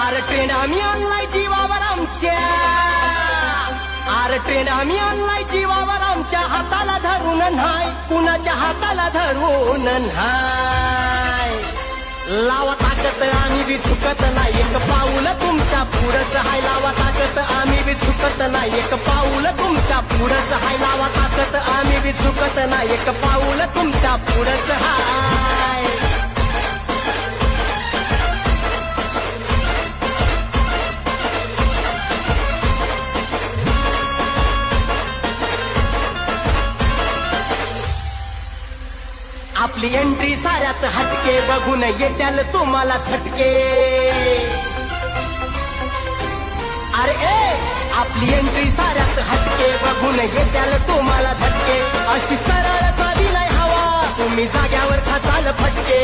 R train आम्ही आणलाय जीवावर आमच्या, आर ट्रेन आम्ही आणलाय जीवावर आमच्या, हाताला धरून न्हाय कुणाच्या हाताला धरून न्हाय. लावा ताकत आम्ही बी चुकत नाही, एक पाऊल तुमच्या पुढंच हाय. लावा ताकत आम्ही बी चुकत नाही, एक पाऊल तुमच्या पुढंच हाय. लावा ताकत आम्ही बी चुकत नाही, एक पाऊल तुमच्या पुढंच हाय. आपली एंट्री साऱ्यात हटके, बघून येत्याल तुम्हाला झटके. अरे आपली एंट्री साऱ्यात हटके, बघून येत्याल तुम्हाला झटके. अशी सरळ चाली नाही हवा, तुम्ही जाग्यावर खाचाल फटके.